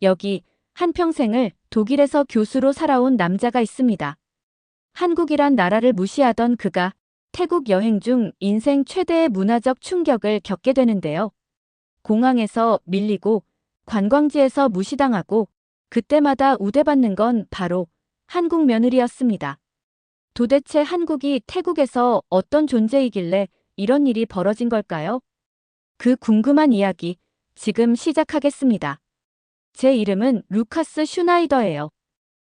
여기 한평생을 독일에서 교수로 살아온 남자가 있습니다. 한국이란 나라를 무시하던 그가 태국 여행 중 인생 최대의 문화적 충격을 겪게 되는데요. 공항에서 밀리고 관광지에서 무시당하고 그때마다 우대받는 건 바로 한국 며느리였습니다. 도대체 한국이 태국에서 어떤 존재이길래 이런 일이 벌어진 걸까요? 그 궁금한 이야기 지금 시작하겠습니다. 제 이름은 루카스 슈나이더예요.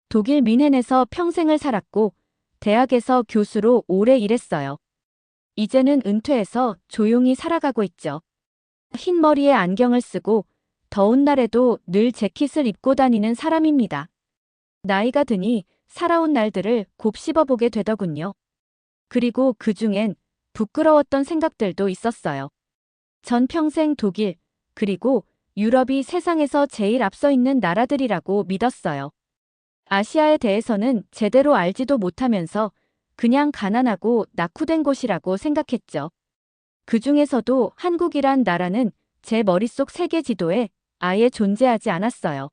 독일 뮌헨에서 평생을 살았고 대학에서 교수로 오래 일했어요. 이제는 은퇴해서 조용히 살아가고 있죠. 흰 머리에 안경을 쓰고 더운 날에도 늘 재킷을 입고 다니는 사람입니다. 나이가 드니 살아온 날들을 곱씹어보게 되더군요. 그리고 그 중엔 부끄러웠던 생각들도 있었어요. 전 평생 독일, 그리고 유럽이 세상에서 제일 앞서 있는 나라들이라고 믿었어요. 아시아에 대해서는 제대로 알지도 못하면서 그냥 가난하고 낙후된 곳이라고 생각했죠. 그 중에서도 한국이란 나라는 제 머릿속 세계 지도에 아예 존재하지 않았어요.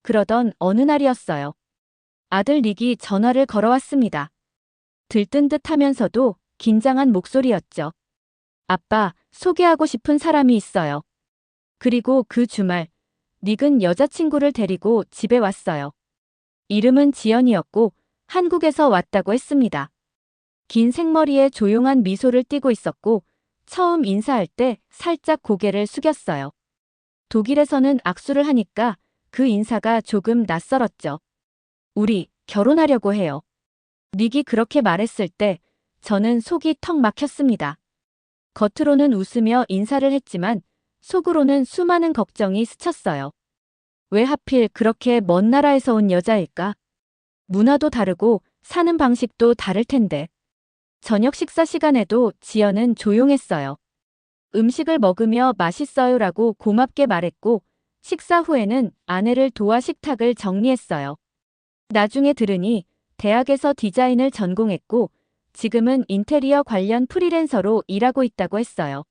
그러던 어느 날이었어요. 아들 닉이 전화를 걸어왔습니다. 들뜬 듯 하면서도 긴장한 목소리였죠. 아빠, 소개하고 싶은 사람이 있어요. 그리고 그 주말, 닉은 여자친구를 데리고 집에 왔어요. 이름은 지연이었고 한국에서 왔다고 했습니다. 긴 생머리에 조용한 미소를 띠고 있었고 처음 인사할 때 살짝 고개를 숙였어요. 독일에서는 악수를 하니까 그 인사가 조금 낯설었죠. 우리 결혼하려고 해요. 닉이 그렇게 말했을 때 저는 속이 턱 막혔습니다. 겉으로는 웃으며 인사를 했지만 속으로는 수많은 걱정이 스쳤어요. 왜 하필 그렇게 먼 나라에서 온 여자일까? 문화도 다르고 사는 방식도 다를 텐데. 저녁 식사 시간에도 지연은 조용했어요. 음식을 먹으며 맛있어요라고 고맙게 말했고 식사 후에는 아내를 도와 식탁을 정리했어요. 나중에 들으니 대학에서 디자인을 전공했고 지금은 인테리어 관련 프리랜서로 일하고 있다고 했어요.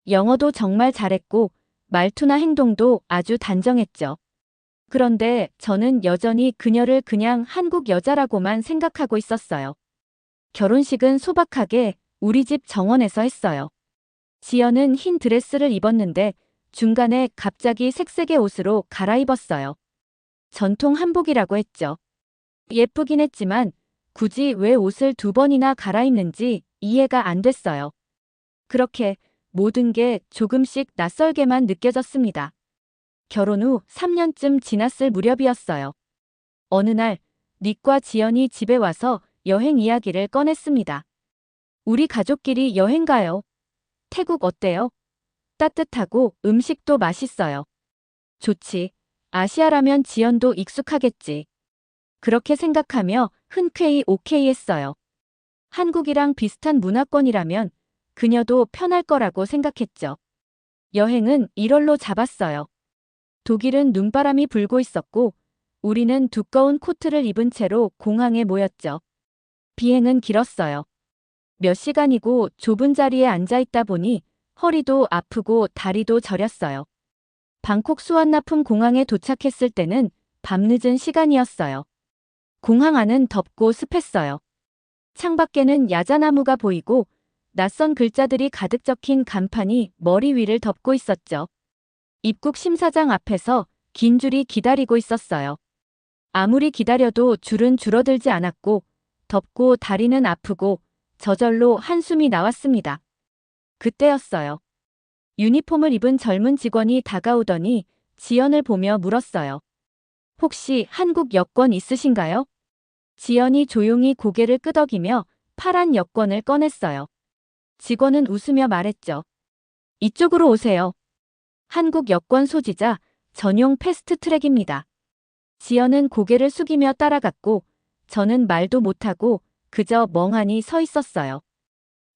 영어도 정말 잘했고 말투나 행동도 아주 단정했죠. 그런데 저는 여전히 그녀를 그냥 한국 여자라고만 생각하고 있었어요. 결혼식은 소박하게 우리 집 정원에서 했어요. 지연은 흰 드레스를 입었는데 중간에 갑자기 색색의 옷으로 갈아입었어요. 전통 한복이라고 했죠. 예쁘긴 했지만 굳이 왜 옷을 두 번이나 갈아입는지 이해가 안 됐어요. 그렇게 모든 게 조금씩 낯설게만 느껴졌습니다. 결혼 후 3년쯤 지났을 무렵이었어요. 어느 날 닉과 지연이 집에 와서 여행 이야기를 꺼냈습니다. 우리 가족끼리 여행 가요. 태국 어때요? 따뜻하고 음식도 맛있어요. 좋지. 아시아라면 지연도 익숙하겠지. 그렇게 생각하며 흔쾌히 오케이 했어요. 한국이랑 비슷한 문화권이라면 그녀도 편할 거라고 생각했죠. 여행은 1월로 잡았어요. 독일은 눈바람이 불고 있었고 우리는 두꺼운 코트를 입은 채로 공항에 모였죠. 비행은 길었어요. 몇 시간이고 좁은 자리에 앉아 있다 보니 허리도 아프고 다리도 저렸어요. 방콕 수완나품 공항에 도착했을 때는 밤늦은 시간이었어요. 공항 안은 덥고 습했어요. 창밖에는 야자나무가 보이고 낯선 글자들이 가득 적힌 간판이 머리 위를 덮고 있었죠. 입국 심사장 앞에서 긴 줄이 기다리고 있었어요. 아무리 기다려도 줄은 줄어들지 않았고 덥고 다리는 아프고 저절로 한숨이 나왔습니다. 그때였어요. 유니폼을 입은 젊은 직원이 다가오더니 지연을 보며 물었어요. 혹시 한국 여권 있으신가요? 지연이 조용히 고개를 끄덕이며 파란 여권을 꺼냈어요. 직원은 웃으며 말했죠. 이쪽으로 오세요. 한국 여권 소지자 전용 패스트트랙입니다. 지연은 고개를 숙이며 따라갔고 저는 말도 못하고 그저 멍하니 서 있었어요.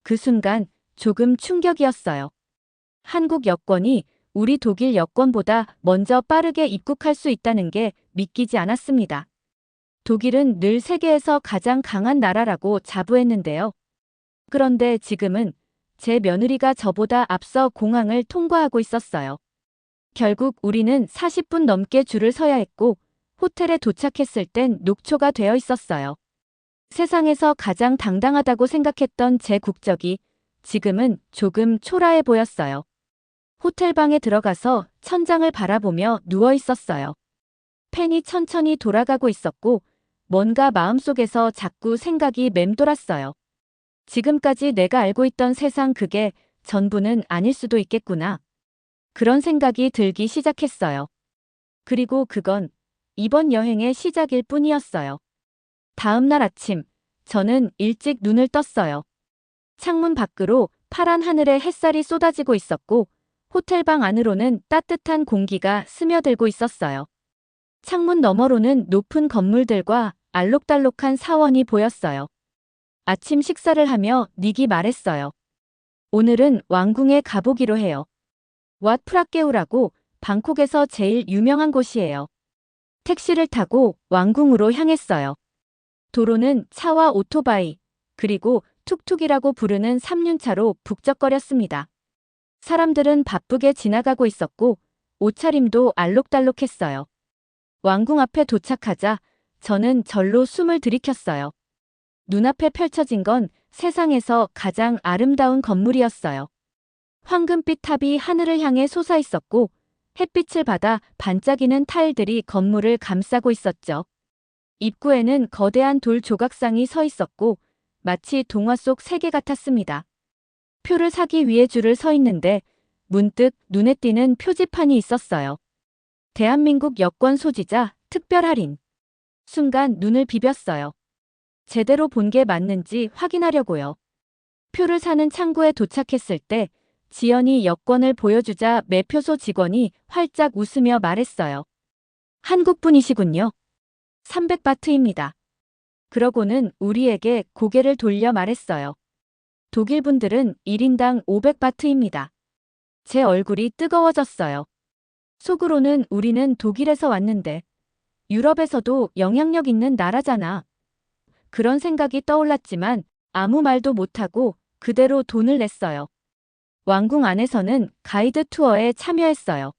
그 순간 조금 충격이었어요. 한국 여권이 우리 독일 여권보다 먼저 빠르게 입국할 수 있다는 게 믿기지 않았습니다. 독일은 늘 세계에서 가장 강한 나라라고 자부했는데요. 그런데 지금은 제 며느리가 저보다 앞서 공항을 통과하고 있었어요. 결국 우리는 40분 넘게 줄을 서야 했고 호텔에 도착했을 땐 녹초가 되어 있었어요. 세상에서 가장 당당하다고 생각했던 제 국적이 지금은 조금 초라해 보였어요. 호텔방에 들어가서 천장을 바라보며 누워 있었어요. 펜이 천천히 돌아가고 있었고 뭔가 마음속에서 자꾸 생각이 맴돌았어요. 지금까지 내가 알고 있던 세상 그게 전부는 아닐 수도 있겠구나. 그런 생각이 들기 시작했어요. 그리고 그건 이번 여행의 시작일 뿐이었어요. 다음 날 아침, 저는 일찍 눈을 떴어요. 창문 밖으로 파란 하늘에 햇살이 쏟아지고 있었고 호텔방 안으로는 따뜻한 공기가 스며들고 있었어요. 창문 너머로는 높은 건물들과 알록달록한 사원이 보였어요. 아침 식사를 하며 닉이 말했어요. 오늘은 왕궁에 가보기로 해요. 왓 프라케우라고 방콕에서 제일 유명한 곳이에요. 택시를 타고 왕궁으로 향했어요. 도로는 차와 오토바이, 그리고 툭툭이라고 부르는 3륜차로 북적거렸습니다. 사람들은 바쁘게 지나가고 있었고 옷차림도 알록달록했어요. 왕궁 앞에 도착하자 저는 절로 숨을 들이켰어요. 눈앞에 펼쳐진 건 세상에서 가장 아름다운 건물이었어요. 황금빛 탑이 하늘을 향해 솟아 있었고 햇빛을 받아 반짝이는 타일들이 건물을 감싸고 있었죠. 입구에는 거대한 돌 조각상이 서 있었고 마치 동화 속 세계 같았습니다. 표를 사기 위해 줄을 서 있는데 문득 눈에 띄는 표지판이 있었어요. 대한민국 여권 소지자 특별 할인. 순간 눈을 비볐어요. 제대로 본 게 맞는지 확인하려고요. 표를 사는 창구에 도착했을 때 지연이 여권을 보여주자 매표소 직원이 활짝 웃으며 말했어요. 한국분이시군요. 300바트입니다. 그러고는 우리에게 고개를 돌려 말했어요. 독일 분들은 1인당 500바트입니다. 제 얼굴이 뜨거워졌어요. 속으로는 우리는 독일에서 왔는데 유럽에서도 영향력 있는 나라잖아. 그런 생각이 떠올랐지만 아무 말도 못하고 그대로 돈을 냈어요. 왕궁 안에서는 가이드 투어에 참여했어요.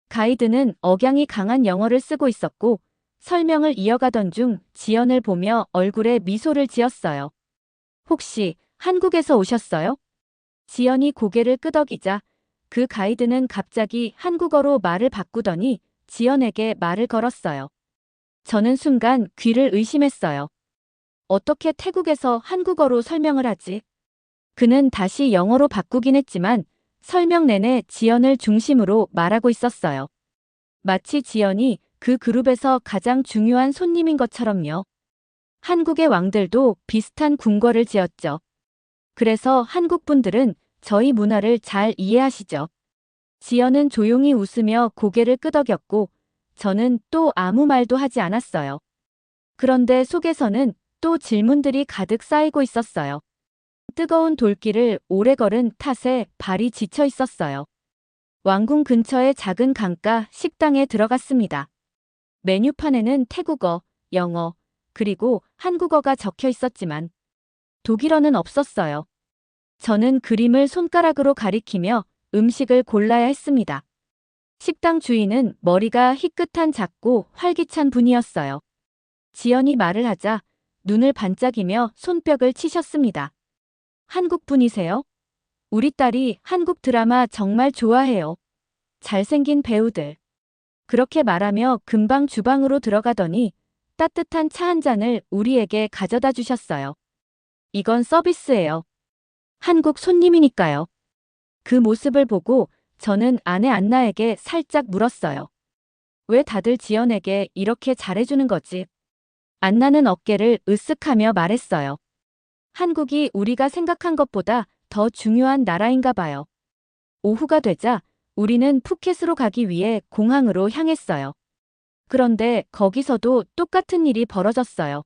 가이드는 억양이 강한 영어를 쓰고 있었고 설명을 이어가던 중 지연을 보며 얼굴에 미소를 지었어요. 혹시 한국에서 오셨어요? 지연이 고개를 끄덕이자 그 가이드는 갑자기 한국어로 말을 바꾸더니 지연에게 말을 걸었어요. 저는 순간 귀를 의심했어요. 어떻게 태국에서 한국어로 설명을 하지? 그는 다시 영어로 바꾸긴 했지만 설명 내내 지연을 중심으로 말하고 있었어요. 마치 지연이 그 그룹에서 가장 중요한 손님인 것처럼요. 한국의 왕들도 비슷한 궁궐을 지었죠. 그래서 한국 분들은 저희 문화를 잘 이해하시죠. 지연은 조용히 웃으며 고개를 끄덕였고 저는 또 아무 말도 하지 않았어요. 그런데 속에서는 또 질문들이 가득 쌓이고 있었어요. 뜨거운 돌길을 오래 걸은 탓에 발이 지쳐 있었어요. 왕궁 근처의 작은 강가 식당에 들어갔습니다. 메뉴판에는 태국어, 영어, 그리고 한국어가 적혀 있었지만 독일어는 없었어요. 저는 그림을 손가락으로 가리키며 음식을 골라야 했습니다. 식당 주인은 머리가 희끗한 작고 활기찬 분이었어요. 지연이 말을 하자 눈을 반짝이며 손뼉을 치셨습니다. 한국 분이세요? 우리 딸이 한국 드라마 정말 좋아해요. 잘생긴 배우들. 그렇게 말하며 금방 주방으로 들어가더니 따뜻한 차 한 잔을 우리에게 가져다 주셨어요. 이건 서비스예요. 한국 손님이니까요. 그 모습을 보고 저는 아내 안나에게 살짝 물었어요. 왜 다들 지연에게 이렇게 잘해주는 거지? 안나는 어깨를 으쓱하며 말했어요. 한국이 우리가 생각한 것보다 더 중요한 나라인가 봐요. 오후가 되자 우리는 푸켓으로 가기 위해 공항으로 향했어요. 그런데 거기서도 똑같은 일이 벌어졌어요.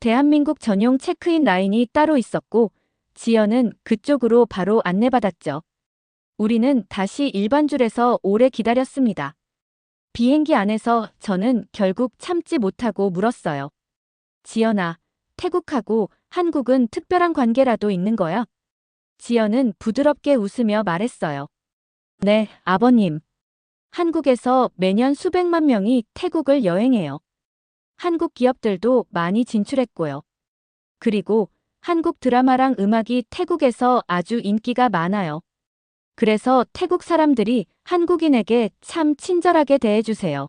대한민국 전용 체크인 라인이 따로 있었고 지연은 그쪽으로 바로 안내받았죠. 우리는 다시 일반 줄에서 오래 기다렸습니다. 비행기 안에서 저는 결국 참지 못하고 물었어요. 지연아, 태국하고 한국은 특별한 관계라도 있는 거야? 지연은 부드럽게 웃으며 말했어요. 네, 아버님. 한국에서 매년 수백만 명이 태국을 여행해요. 한국 기업들도 많이 진출했고요. 그리고 한국 드라마랑 음악이 태국에서 아주 인기가 많아요. 그래서 태국 사람들이 한국인에게 참 친절하게 대해주세요.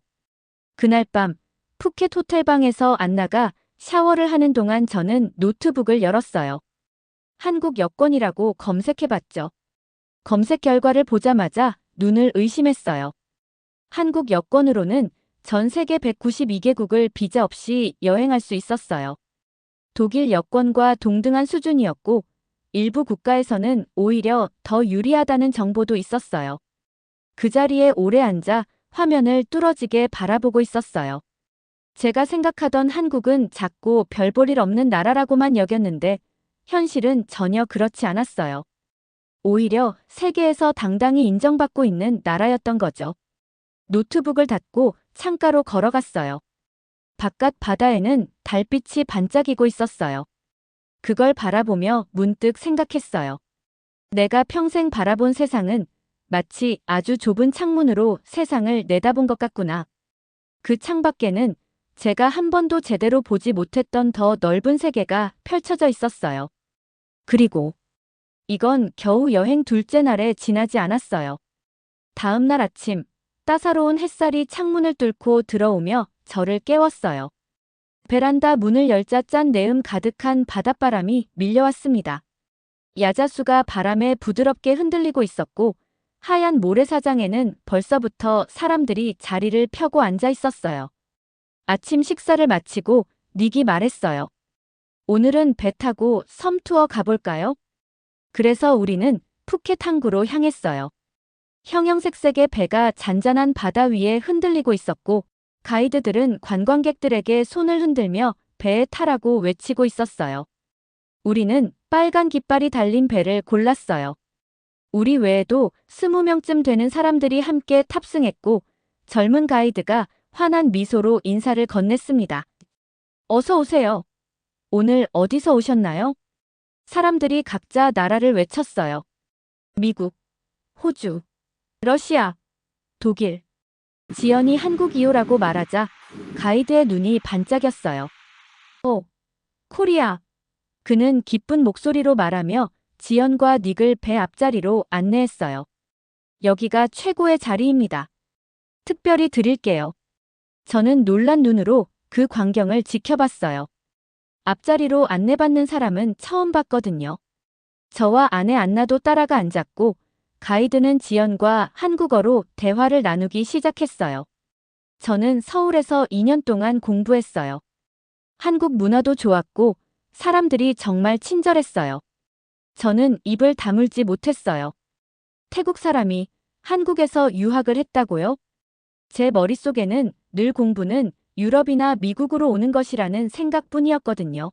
그날 밤 푸켓 호텔방에서 안나가 샤워를 하는 동안 저는 노트북을 열었어요. 한국 여권이라고 검색해봤죠. 검색 결과를 보자마자 눈을 의심했어요. 한국 여권으로는 전 세계 192개국을 비자 없이 여행할 수 있었어요. 독일 여권과 동등한 수준이었고 일부 국가에서는 오히려 더 유리하다는 정보도 있었어요. 그 자리에 오래 앉아 화면을 뚫어지게 바라보고 있었어요. 제가 생각하던 한국은 작고 별 볼 일 없는 나라라고만 여겼는데 현실은 전혀 그렇지 않았어요. 오히려 세계에서 당당히 인정받고 있는 나라였던 거죠. 노트북을 닫고 창가로 걸어갔어요. 바깥 바다에는 달빛이 반짝이고 있었어요. 그걸 바라보며 문득 생각했어요. 내가 평생 바라본 세상은 마치 아주 좁은 창문으로 세상을 내다본 것 같구나. 그 창밖에는 제가 한 번도 제대로 보지 못했던 더 넓은 세계가 펼쳐져 있었어요. 그리고 이건 겨우 여행 둘째 날에 지나지 않았어요. 다음 날 아침, 따사로운 햇살이 창문을 뚫고 들어오며 저를 깨웠어요. 베란다 문을 열자 짠 내음 가득한 바닷바람이 밀려왔습니다. 야자수가 바람에 부드럽게 흔들리고 있었고 하얀 모래사장에는 벌써부터 사람들이 자리를 펴고 앉아 있었어요. 아침 식사를 마치고 닉이 말했어요. 오늘은 배 타고 섬 투어 가볼까요? 그래서 우리는 푸켓 항구로 향했어요. 형형색색의 배가 잔잔한 바다 위에 흔들리고 있었고 가이드들은 관광객들에게 손을 흔들며 배에 타라고 외치고 있었어요. 우리는 빨간 깃발이 달린 배를 골랐어요. 우리 외에도 20명쯤 되는 사람들이 함께 탑승했고 젊은 가이드가 환한 미소로 인사를 건넸습니다. 어서 오세요. 오늘 어디서 오셨나요? 사람들이 각자 나라를 외쳤어요. 미국, 호주, 러시아, 독일. 지연이 한국이요라고 말하자 가이드의 눈이 반짝였어요. 코리아. 그는 기쁜 목소리로 말하며 지연과 닉을 배 앞자리로 안내했어요. 여기가 최고의 자리입니다. 특별히 드릴게요. 저는 놀란 눈으로 그 광경을 지켜봤어요. 앞자리로 안내받는 사람은 처음 봤거든요. 저와 아내 안나도 따라가 앉았고 가이드는 지연과 한국어로 대화를 나누기 시작했어요. 저는 서울에서 2년 동안 공부했어요. 한국 문화도 좋았고 사람들이 정말 친절했어요. 저는 입을 다물지 못했어요. 태국 사람이 한국에서 유학을 했다고요? 제 머릿속에는 늘 공부는 유럽이나 미국으로 오는 것이라는 생각뿐이었거든요.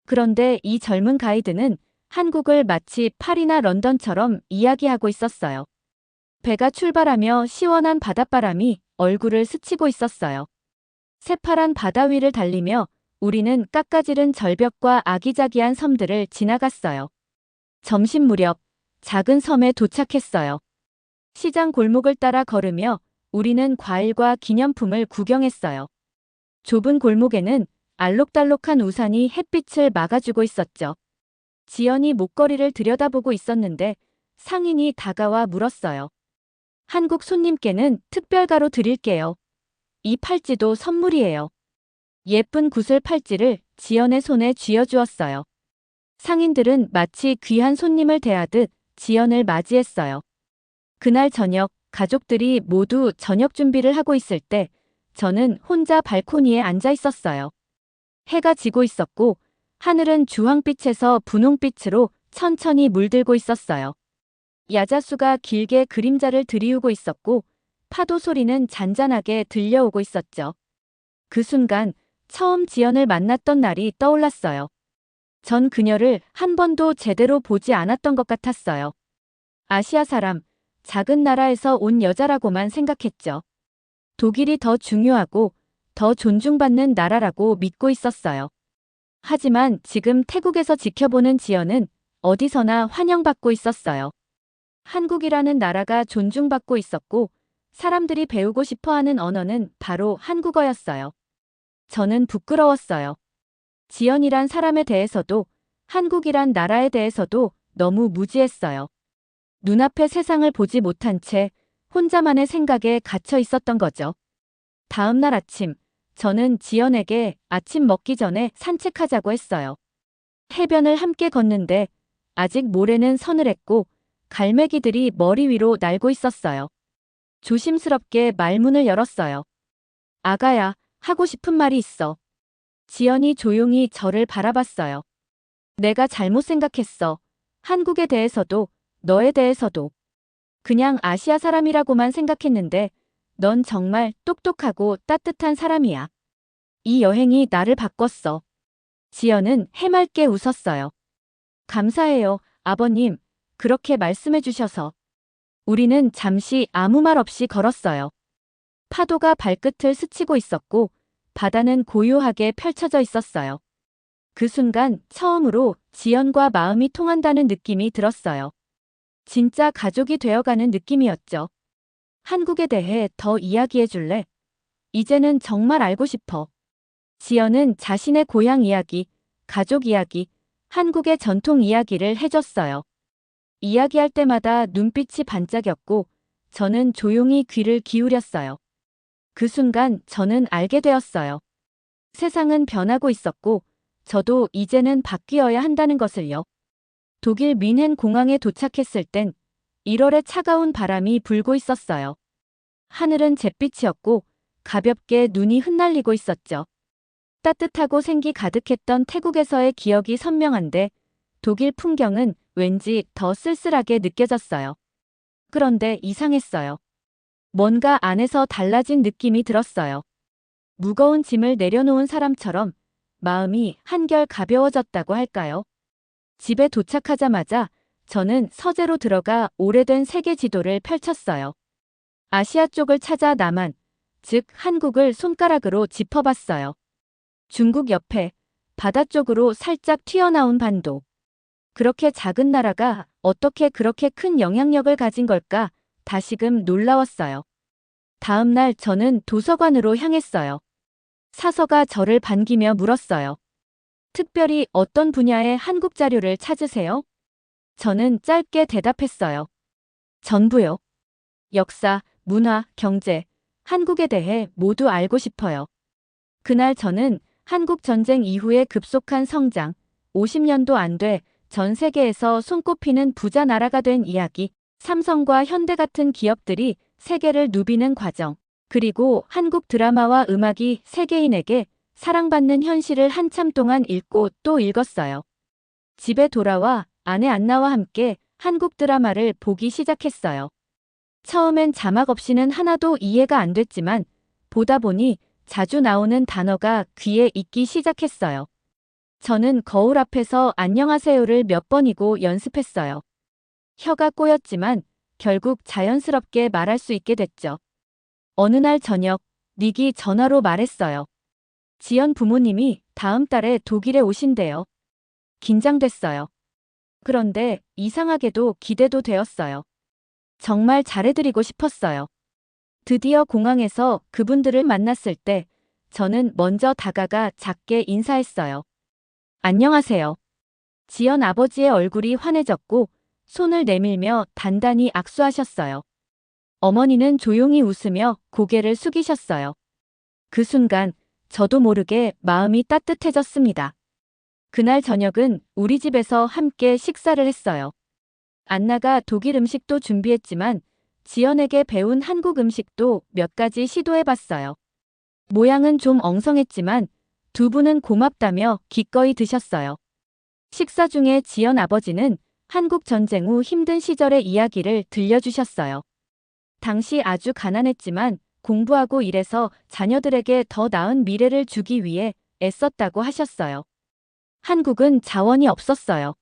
그런데 이 젊은 가이드는 한국을 마치 파리나 런던처럼 이야기하고 있었어요. 배가 출발하며 시원한 바닷바람이 얼굴을 스치고 있었어요. 새파란 바다 위를 달리며 우리는 깎아지른 절벽과 아기자기한 섬들을 지나갔어요. 점심 무렵 작은 섬에 도착했어요. 시장 골목을 따라 걸으며 우리는 과일과 기념품을 구경했어요. 좁은 골목에는 알록달록한 우산이 햇빛을 막아주고 있었죠. 지연이 목걸이를 들여다보고 있었는데 상인이 다가와 물었어요. 한국 손님께는 특별가로 드릴게요. 이 팔찌도 선물이에요. 예쁜 구슬 팔찌를 지연의 손에 쥐어주었어요. 상인들은 마치 귀한 손님을 대하듯 지연을 맞이했어요. 그날 저녁 가족들이 모두 저녁 준비를 하고 있을 때 저는 혼자 발코니에 앉아 있었어요. 해가 지고 있었고 하늘은 주황빛에서 분홍빛으로 천천히 물들고 있었어요. 야자수가 길게 그림자를 들이우고 있었고 파도 소리는 잔잔하게 들려오고 있었죠. 그 순간 처음 지연을 만났던 날이 떠올랐어요. 전 그녀를 한 번도 제대로 보지 않았던 것 같았어요. 아시아 사람, 작은 나라에서 온 여자라고만 생각했죠. 독일이 더 중요하고 더 존중받는 나라라고 믿고 있었어요. 하지만 지금 태국에서 지켜보는 지연은 어디서나 환영받고 있었어요. 한국이라는 나라가 존중받고 있었고 사람들이 배우고 싶어 하는 언어는 바로 한국어였어요. 저는 부끄러웠어요. 지연이란 사람에 대해서도 한국이란 나라에 대해서도 너무 무지했어요. 눈앞의 세상을 보지 못한 채 혼자만의 생각에 갇혀 있었던 거죠. 다음 날 아침, 저는 지연에게 아침 먹기 전에 산책하자고 했어요. 해변을 함께 걷는데 아직 모래는 서늘했고 갈매기들이 머리 위로 날고 있었어요. 조심스럽게 말문을 열었어요. 아가야, 하고 싶은 말이 있어. 지연이 조용히 저를 바라봤어요. 내가 잘못 생각했어. 한국에 대해서도, 너에 대해서도. 그냥 아시아 사람이라고만 생각했는데 넌 정말 똑똑하고 따뜻한 사람이야. 이 여행이 나를 바꿨어. 지연은 해맑게 웃었어요. 감사해요, 아버님. 그렇게 말씀해 주셔서. 우리는 잠시 아무 말 없이 걸었어요. 파도가 발끝을 스치고 있었고 바다는 고요하게 펼쳐져 있었어요. 그 순간 처음으로 지연과 마음이 통한다는 느낌이 들었어요. 진짜 가족이 되어가는 느낌이었죠. 한국에 대해 더 이야기해 줄래? 이제는 정말 알고 싶어. 지연은 자신의 고향 이야기, 가족 이야기, 한국의 전통 이야기를 해줬어요. 이야기할 때마다 눈빛이 반짝였고 저는 조용히 귀를 기울였어요. 그 순간 저는 알게 되었어요. 세상은 변하고 있었고 저도 이제는 바뀌어야 한다는 것을요. 독일 뮌헨 공항에 도착했을 땐 1월의 차가운 바람이 불고 있었어요. 하늘은 잿빛이었고 가볍게 눈이 흩날리고 있었죠. 따뜻하고 생기 가득했던 태국에서의 기억이 선명한데 독일 풍경은 왠지 더 쓸쓸하게 느껴졌어요. 그런데 이상했어요. 뭔가 안에서 달라진 느낌이 들었어요. 무거운 짐을 내려놓은 사람처럼 마음이 한결 가벼워졌다고 할까요? 집에 도착하자마자 저는 서재로 들어가 오래된 세계 지도를 펼쳤어요. 아시아 쪽을 찾아 남한, 즉 한국을 손가락으로 짚어봤어요. 중국 옆에 바다 쪽으로 살짝 튀어나온 반도. 그렇게 작은 나라가 어떻게 그렇게 큰 영향력을 가진 걸까 다시금 놀라웠어요. 다음 날 저는 도서관으로 향했어요. 사서가 저를 반기며 물었어요. 특별히 어떤 분야의 한국 자료를 찾으세요? 저는 짧게 대답했어요. 전부요. 역사, 문화, 경제, 한국에 대해 모두 알고 싶어요. 그날 저는 한국 전쟁 이후의 급속한 성장, 50년도 안 돼 전 세계에서 손꼽히는 부자 나라가 된 이야기, 삼성과 현대 같은 기업들이 세계를 누비는 과정, 그리고 한국 드라마와 음악이 세계인에게 사랑받는 현실을 한참 동안 읽고 또 읽었어요. 집에 돌아와 아내 안나와 함께 한국 드라마를 보기 시작했어요. 처음엔 자막 없이는 하나도 이해가 안 됐지만 보다 보니 자주 나오는 단어가 귀에 익기 시작했어요. 저는 거울 앞에서 안녕하세요를 몇 번이고 연습했어요. 혀가 꼬였지만 결국 자연스럽게 말할 수 있게 됐죠. 어느 날 저녁, 닉이 전화로 말했어요. 지연 부모님이 다음 달에 독일에 오신대요. 긴장됐어요. 그런데 이상하게도 기대도 되었어요. 정말 잘해드리고 싶었어요. 드디어 공항에서 그분들을 만났을 때 저는 먼저 다가가 작게 인사했어요. 안녕하세요. 지연 아버지의 얼굴이 환해졌고 손을 내밀며 단단히 악수하셨어요. 어머니는 조용히 웃으며 고개를 숙이셨어요. 그 순간 저도 모르게 마음이 따뜻해졌습니다. 그날 저녁은 우리 집에서 함께 식사를 했어요. 안나가 독일 음식도 준비했지만 지연에게 배운 한국 음식도 몇 가지 시도해봤어요. 모양은 좀 엉성했지만 두 분은 고맙다며 기꺼이 드셨어요. 식사 중에 지연 아버지는 한국 전쟁 후 힘든 시절의 이야기를 들려주셨어요. 당시 아주 가난했지만 공부하고 일해서 자녀들에게 더 나은 미래를 주기 위해 애썼다고 하셨어요. 한국은 자원이 없었어요.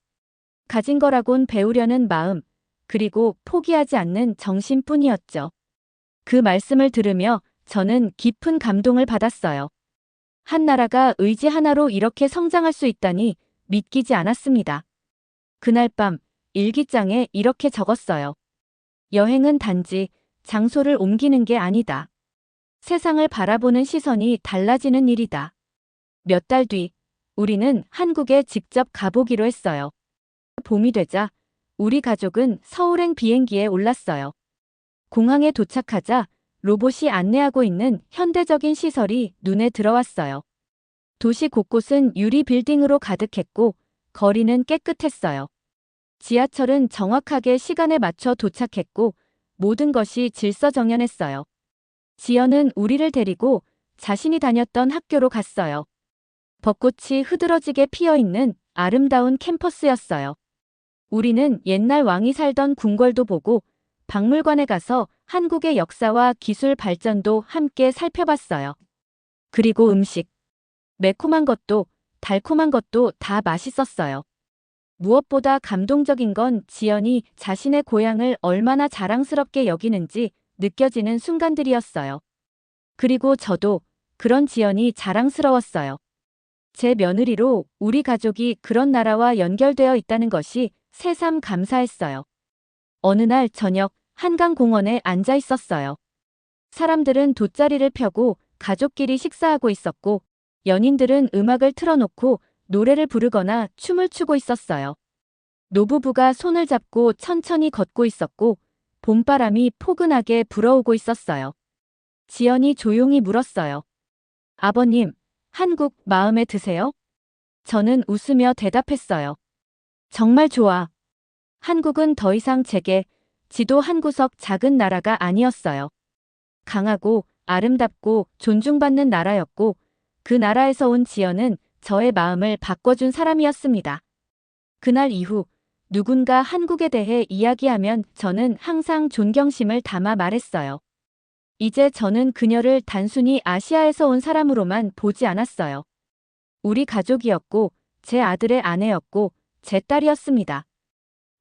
가진 거라곤 배우려는 마음, 그리고 포기하지 않는 정신뿐이었죠. 그 말씀을 들으며 저는 깊은 감동을 받았어요. 한 나라가 의지 하나로 이렇게 성장할 수 있다니 믿기지 않았습니다. 그날 밤 일기장에 이렇게 적었어요. 여행은 단지 장소를 옮기는 게 아니다. 세상을 바라보는 시선이 달라지는 일이다. 몇 달 뒤, 우리는 한국에 직접 가보기로 했어요. 봄이 되자 우리 가족은 서울행 비행기에 올랐어요. 공항에 도착하자 로봇이 안내하고 있는 현대적인 시설이 눈에 들어왔어요. 도시 곳곳은 유리 빌딩으로 가득했고 거리는 깨끗했어요. 지하철은 정확하게 시간에 맞춰 도착했고 모든 것이 질서정연했어요. 지연은 우리를 데리고 자신이 다녔던 학교로 갔어요. 벚꽃이 흐드러지게 피어있는 아름다운 캠퍼스였어요. 우리는 옛날 왕이 살던 궁궐도 보고 박물관에 가서 한국의 역사와 기술 발전도 함께 살펴봤어요. 그리고 음식. 매콤한 것도 달콤한 것도 다 맛있었어요. 무엇보다 감동적인 건 지연이 자신의 고향을 얼마나 자랑스럽게 여기는지 느껴지는 순간들이었어요. 그리고 저도 그런 지연이 자랑스러웠어요. 제 며느리로 우리 가족이 그런 나라와 연결되어 있다는 것이 새삼 감사했어요. 어느 날 저녁 한강공원에 앉아 있었어요. 사람들은 돗자리를 펴고 가족끼리 식사하고 있었고 연인들은 음악을 틀어놓고 노래를 부르거나 춤을 추고 있었어요. 노부부가 손을 잡고 천천히 걷고 있었고 봄바람이 포근하게 불어오고 있었어요. 지연이 조용히 물었어요. 아버님, 한국 마음에 드세요? 저는 웃으며 대답했어요. 정말 좋아. 한국은 더 이상 제게 지도 한 구석 작은 나라가 아니었어요. 강하고 아름답고 존중받는 나라였고 그 나라에서 온 지연은 저의 마음을 바꿔준 사람이었습니다. 그날 이후 누군가 한국에 대해 이야기하면 저는 항상 존경심을 담아 말했어요. 이제 저는 그녀를 단순히 아시아에서 온 사람으로만 보지 않았어요. 우리 가족이었고 제 아들의 아내였고 제 딸이었습니다.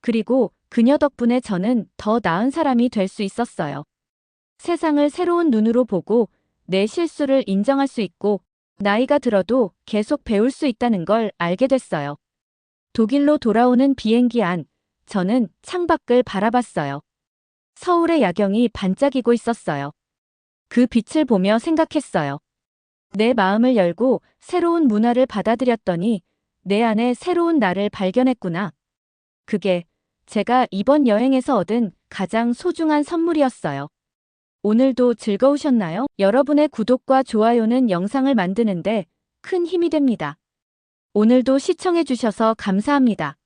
그리고 그녀 덕분에 저는 더 나은 사람이 될 수 있었어요. 세상을 새로운 눈으로 보고 내 실수를 인정할 수 있고 나이가 들어도 계속 배울 수 있다는 걸 알게 됐어요. 독일로 돌아오는 비행기 안, 저는 창밖을 바라봤어요. 서울의 야경이 반짝이고 있었어요. 그 빛을 보며 생각했어요. 내 마음을 열고 새로운 문화를 받아들였더니 내 안에 새로운 나를 발견했구나. 그게 제가 이번 여행에서 얻은 가장 소중한 선물이었어요. 오늘도 즐거우셨나요? 여러분의 구독과 좋아요는 영상을 만드는데 큰 힘이 됩니다. 오늘도 시청해주셔서 감사합니다.